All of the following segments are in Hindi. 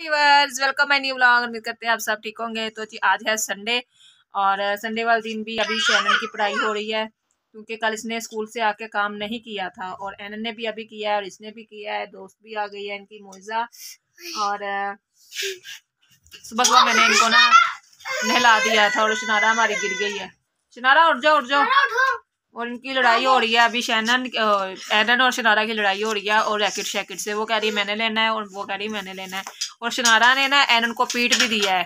Viewers, welcome my new vlog. उम्मीद करते हैं आप सब ठीक होंगे। तो जी आज है संडे और संडे वाले दिन भी अभी शैनन की पढ़ाई हो रही है क्योंकि कल इसने स्कूल से आके काम नहीं किया था और एनन ने भी अभी किया है और इसने भी किया है। दोस्त भी आ गई है इनकी मोइजा। और सुबह सुबह मैंने इनको ना नहला दिया था और शनारा हमारी गिर गई है। शनारा उठ जाओ उठ जाओ। और इनकी लड़ाई हो रही है अभी शैनन एनन और शनारा की लड़ाई हो रही है और रैकेट शैकेट से। वो कह रही है मैंने लेना है और वो कह रही है मैंने लेना है। और शनारा ने ना एनन को पीट भी दिया है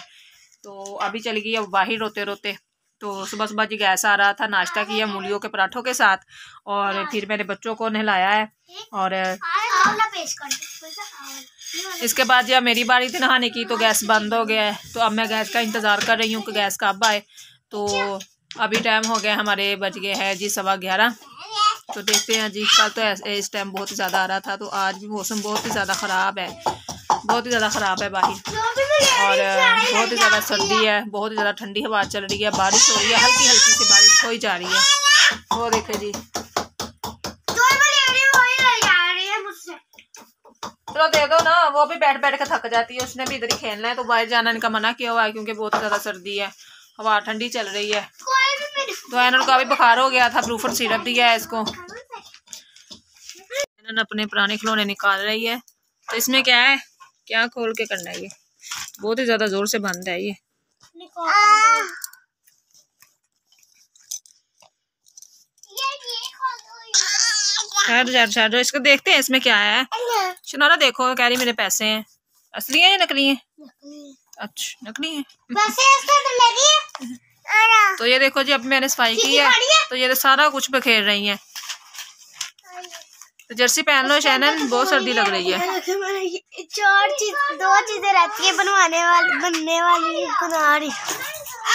तो अभी चली गई अब बाहर रोते रोते। तो सुबह सुबह जी गैस आ रहा था, नाश्ता किया मूलियों के पराठों के साथ और फिर मैंने बच्चों को नहलाया है। और इसके बाद जब मेरी बारी थी नहाने की तो गैस बंद हो गया है। तो अब मैं गैस का इंतज़ार कर रही हूँ कि गैस कब आए। तो अभी टाइम हो गया हमारे बज गए हैं जी 11:15। तो देखते हैं जी। कल तो इस टाइम बहुत ही ज़्यादा आ रहा था तो आज भी मौसम बहुत ही ज़्यादा ख़राब है, बहुत ही ज़्यादा ख़राब है बाहर। और बहुत ही ज़्यादा सर्दी है, बहुत ही ज़्यादा ठंडी हवा चल रही है, बारिश हो रही है, हल्की हल्की सी बारिश हो ही जा रही है। वो देखे जी। चलो दे दो ना, वो भी बैठ बैठ के थक जाती है, उसने भी इधर ही खेलना है। तो बाहर जाना इनका मना किया हुआ है क्योंकि बहुत ज़्यादा सर्दी है, हवा ठंडी चल रही है। तो एनन का भी बुखार हो गया था, ब्रूफर सिरप दिया है इसको। एनन अपने पुराने खिलौने निकाल रही है। तो इसमें क्या है, क्या खोल के करना है, ये बहुत ही ज्यादा जोर से बंद है ये। ठहर इसको देखते हैं इसमें क्या है। शनारा देखो, कह रही मेरे पैसे हैं। असली है या नकली है? अच्छा नकली है। तो ये देखो जी, अब मैंने सफाई की है तो ये सारा कुछ बखेर रही है। तो जर्सी पहन लो शैनन, बहुत सर्दी लग रही है। दो चीजें रहती है बनने वाली बना रही।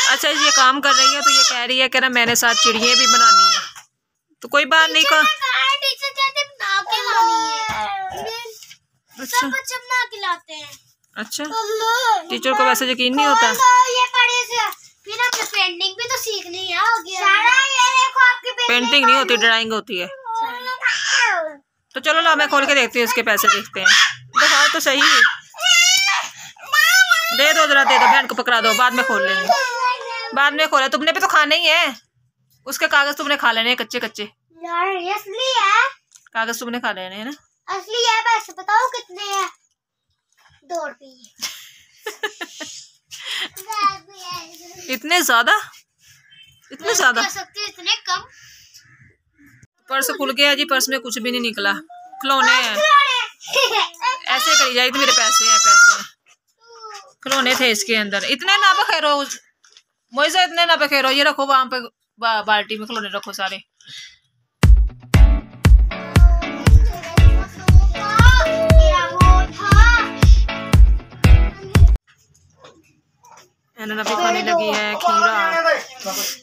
अच्छा ये काम कर रही है तो ये कह रही है कि ना मैंने साथ चिड़िया भी बनानी है। तो कोई बात नहीं का। अच्छा अच्छा, टीचर को वैसे यकीन नहीं होता। पेंटिंग भी तो सीखनी है। पेंटिंग नहीं होती, ड्राइंग होती है। तो चलो ना मैं खोल के देखती हूँ, इसके पैसे देखते हैं। दिखाओ तो सही, दे दो जरा, दे दो, बहन को पकड़ा दो, बाद में खोल लेंगे। बाद में खोले, तुमने भी तो खाने ही है। उसके कागज तुमने खा लेने हैं कच्चे कच्चे। असली है कागज तुमने खा लेने हैं ना। असली है, पैसे बताओ कितने हैं? 2 रुपये। इतने ज्यादा, इतने ज्यादा? इतने कम? पर्स खुल गया जी, पर्स में कुछ भी नहीं निकला, खिलौने हैं। ऐसे करी जाए, मेरे पैसे हैं, पैसे हैं, खिलौने थे इसके अंदर। इतने ना बखेरो मोइजा, इतने ना बखेरो। ये रखो वहां पे बाल्टी में खिलौने रखो सारे। एनन अभी खाने लगी है खीरा।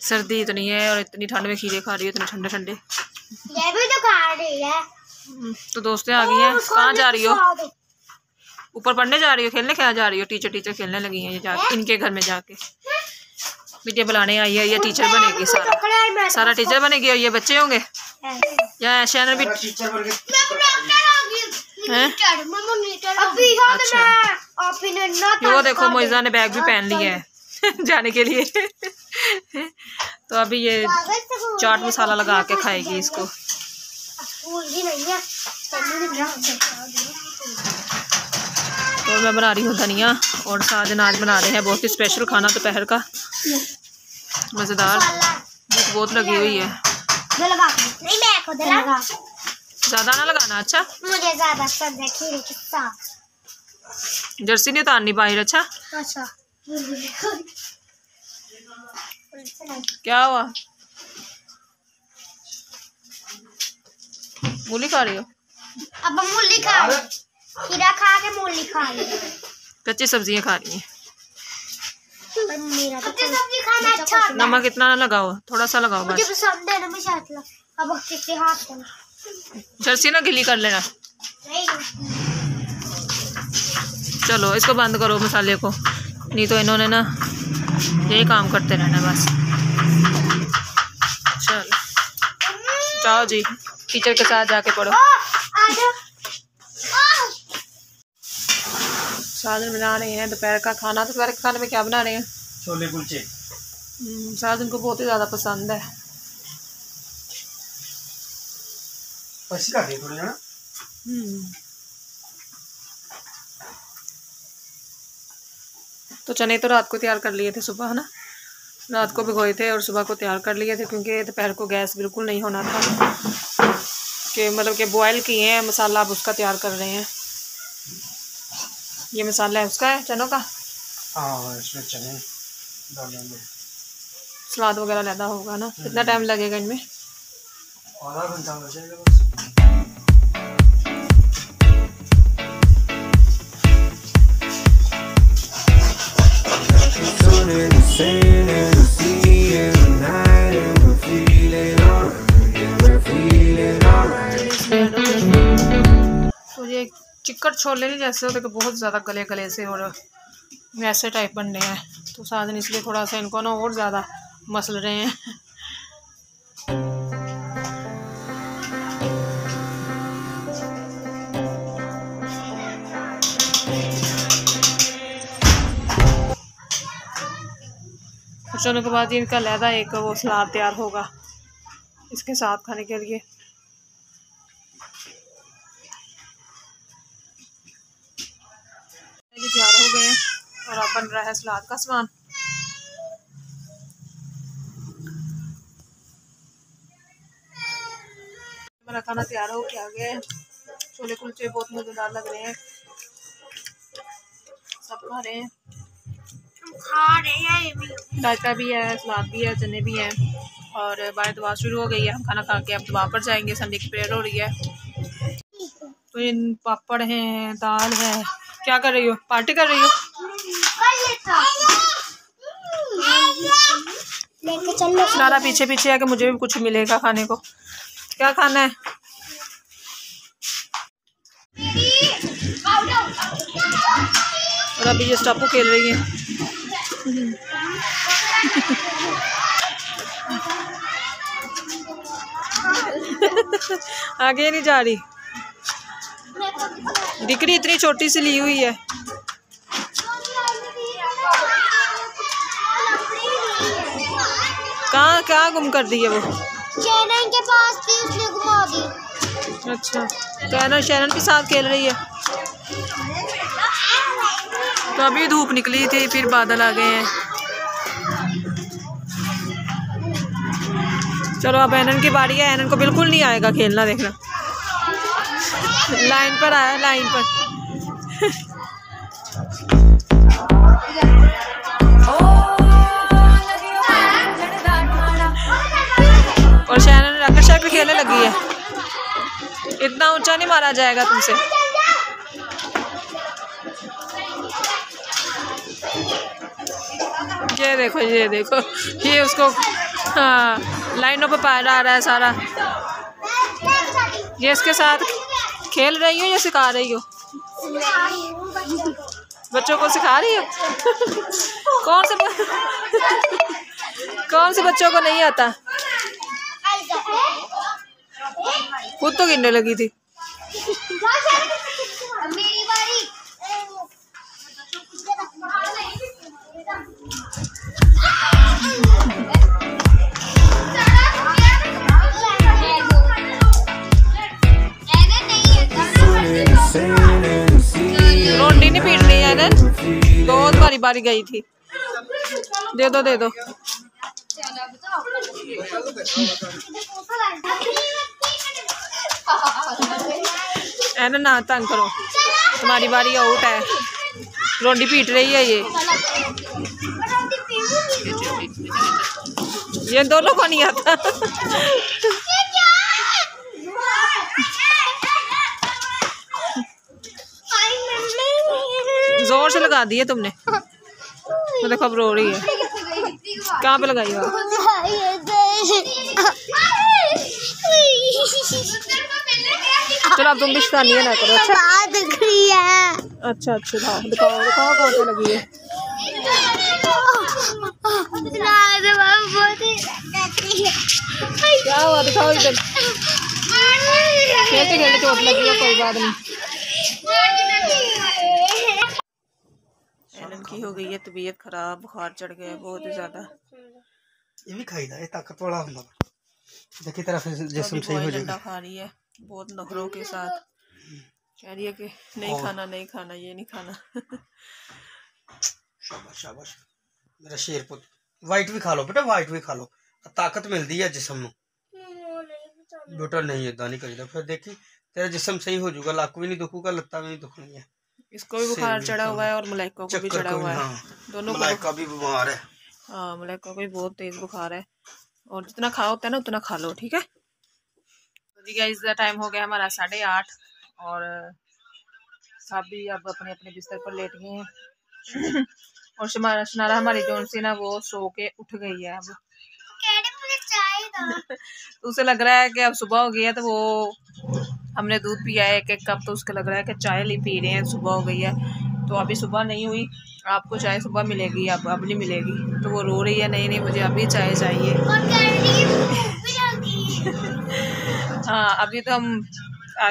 सर्दी इतनी है और इतनी ठंड में खीरे खा रही है, इतने ठंडे ठंडे। ये भी तो खा रही है। तो दोस्तें आ गई हैं। कहाँ जा रही हो? ऊपर पढ़ने जा रही हो, खेलने क्या जा रही हो? टीचर खेलने लगी हैं ये जाके, इनके घर में जाके। बेटिया बुलाने आई है, ये टीचर बनेगी, सारा टीचर बनेगी और ये बच्चे होंगे। या शैनन भी अच्छा। वो देखो मोइजा ने बैग भी पहन लिया है जाने के लिए। तो अभी ये चाट मसाला लगा के खाएगी इसको। तो मैं बना रही हूँ धनिया और साजन आज बना रहे हैं बहुत ही स्पेशल खाना दोपहर का, मज़ेदार। भूख बहुत लगी हुई है। ज़्यादा ना लगाना। अच्छा मुझे ज़्यादा पसंद है खीरे के साथ। जर्सी नहीं उतारनी बाहर। अच्छा क्या हुआ? मूली खा रही हो? अब मूली खा रही, खीरा खा के मूली खा रही। कच्ची सब्जियां खा रही हैं। मेरा तो सब्जी खाना अच्छा होता है। नमक इतना ना लगाओ, थोड़ा सा लगाओ बस। मुझे पसंद है ना, मैं शायद अब किसी हाथ से जर्सी ना गिली कर लेना। चलो इसको बंद करो मसाले को, नहीं तो इन्होंने ना यही काम करते रहना बस। चलो जाओ जी, टीचर के साथ जाके पढ़ो। साजन बना रहे हैं दोपहर का खाना। तो दोपहर के खाने में क्या बना रहे हैं? छोले कुलचे। साजन को बहुत ही ज़्यादा पसंद है। थोड़े ना। तो चने तो रात को तैयार कर लिए थे सुबह, है ना, रात को भिगोए थे और सुबह को तैयार कर लिए थे, क्योंकि दोपहर को गैस बिल्कुल नहीं होना था कि मतलब कि बॉयल किए हैं। मसाला अब उसका तैयार कर रहे हैं। ये मसाला है उसका, है चनों का। हाँ, इसमें चने डालेंगे। सलाद वगैरह ज़्यादा होगा ना। कितना टाइम लगेगा इनमें? आधा घंटा लग जाएगा बस। तो ये चिकट छोले नहीं जैसे होते कि बहुत ज़्यादा गले गले से और वैसे टाइप बनने हैं। तो साजन इसलिए थोड़ा सा इनको ना और ज़्यादा मसल रहे हैं। चने के बाद इनका लहदा एक वो सलाद तैयार होगा इसके साथ खाने के लिए। तैयार हो गए और अब बन रहा है सलाद का सामान। मेरा खाना तैयार हो गया है। छोले कुलचे बहुत मजेदार लग रहे हैं, सब खा रहे हैं। रायता भी है, सलाद भी है, चने भी हैं। और बाहर दुआ शुरू हो गई है। हम खाना खा के अब दुआ पर जाएंगे। संडे की प्रेयर हो रही है। तो इन पापड़ हैं, दाल है। क्या कर रही हो? पार्टी कर रही हो? सारा पीछे पीछे है कि मुझे भी कुछ मिलेगा खाने को। क्या खाना है? और अभी ये स्टापू खेल रही है। आगे नहीं जा रही। डिक्री इतनी छोटी सी ली हुई है। कहाँ गुम कर दी है वो? शैनन के पास थी, इसलिए घुमा दी। अच्छा, तो शैनन के साथ खेल रही है। तो अभी धूप निकली थी, फिर बादल आ गए हैं। चलो अब एनन की बारी है। एनन को बिल्कुल नहीं आएगा खेलना, देखना। लाइन पर आया, लाइन पर। और शैनन रकशा पे खेलने लगी है। इतना ऊंचा नहीं मारा जाएगा तुमसे। ये देखो, ये देखो, ये उसको हाँ लाइनों पे पार आ रहा है सारा। ये इसके साथ खेल रही हो या सिखा रही हो? बच्चों को सिखा रही हो? कौन से बच्चों को नहीं आता? खुद तो गिनने लगी थी। रोटी नहीं पीट रही है ना, बहुत बारी बारी गई थी। दे दो, दे दो। ऐना ना तंग करो, तुम्हारी बारी आउट है। रोटी पीट रही है ये दोनों को नहीं आता। जोर से लगा दिए तुमने। तो देखो अब रो रही है। कहाँ पे लगाई हो? चलो अब तुम भी शैतानियां ना करो। अच्छा अच्छा दिखाओ दिखाओ दिखाओ कहाँ पे लगी है। क्या हुआ? दिखाओ इधर। खेलते खेलते चोट लगी है, कोई बात नहीं। की हो गई है तबीयत खराब, बुखार चढ़ गया है बहुत ही ज्यादा। ये भी खाई दा, ये ताकत वाला होता है। देखी तरह फिर जिस्म सही हो जाएगा। खा रही है बहुत नखरों के साथ, कह रही है कि नहीं खाना नहीं खाना, ये नहीं खाना। शाबाश शाबाश मेरा शेर पुत। वाइट भी खा लो बेटा, वाइट भी खा लो, ताकत मिलती है जिस्म में। बेटा नहीं इदा नहीं करीदा, फिर देखी तेरा जिस्म सही हो जाएगा, लक भी नहीं दुखूगा, लत्ता भी नहीं दुखनी है। इसको भी बुखार चढ़ा हुआ है और मलाइका को भी चढ़ा हुआ है। हाँ, दोनों को मलाइका भी बीमार है। हाँ मलाइका को भी बहुत तेज बुखार है, और जितना खा होता है ना उतना खा लो, ठीक है। तो जी गाइस टाइम हो गया हमारा 8:30 और सभी अब अपने अपने बिस्तर पर लेट गए हैं। और शनारा हमारी जोन सी ना वो सो के उठ गई है अब। तो उसे लग रहा है कि अब सुबह हो गई है, तो वो हमने दूध पिया है 1-1 कप, तो उसको लग रहा है कि चाय नहीं पी रहे हैं, सुबह हो गई है। तो अभी सुबह नहीं हुई, आपको चाय सुबह मिलेगी, अब नहीं मिलेगी। तो वो रो रही है, नहीं नहीं मुझे अभी चाय चाहिए। हाँ अभी तो हम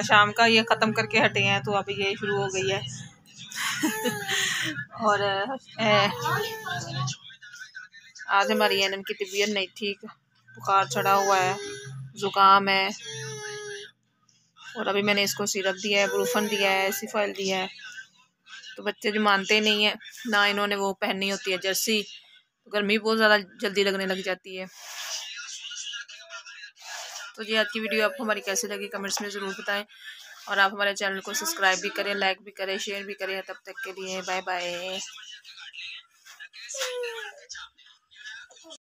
शाम का ये ख़त्म करके हटे हैं, तो अभी ये शुरू हो गई है। और आज हमारी एनम की तबीयत नहीं ठीक, बुखार चढ़ा हुआ है, ज़ुकाम है, और अभी मैंने इसको सिरप दिया है, ब्रूफन दिया है, सिफाइल दिया है। तो बच्चे जो मानते नहीं है ना, इन्होंने वो पहननी होती है जर्सी, तो गर्मी बहुत ज़्यादा जल्दी लगने लग जाती है। तो जी आज की वीडियो आपको हमारी कैसी लगी कमेंट्स में ज़रूर बताएं, और आप हमारे चैनल को सब्सक्राइब भी करें, लाइक भी करें, शेयर भी करें। तब तक के लिए बाय बाय।